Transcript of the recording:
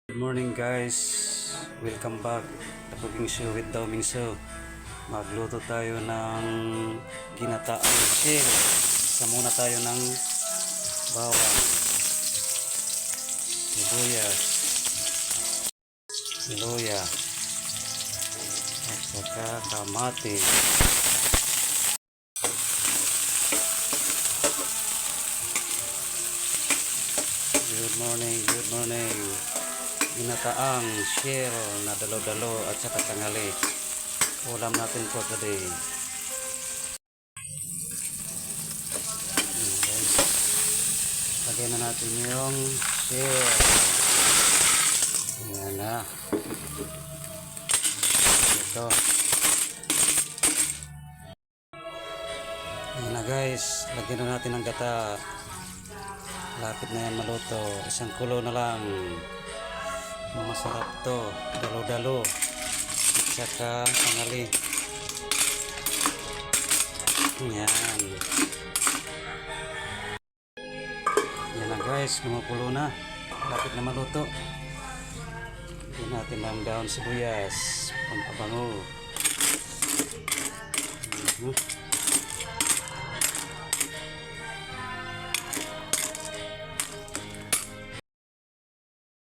Good morning guys, welcome back sa Cooking Show with Daoming Show. Magluto tayo ng ginataang shell. Isa muna tayo ng bawang, sibuyas, luya, at saka kamatis. Good morning, good morning. Ginataang shell na dalo-dalo at saka tangali. Ulam natin for today. Guys, lagyan na natin yung shell. Ayan na. Ito. Ayan na guys, lagyan na natin ng gata. Lapit na yan maluto. Isang kulo na lang. Masarap to, dalo-dalo at saka tangali. Yan na guys, kumukulo na, lapit na maluto. Lagyan natin ng daon sibuyas, pampabango.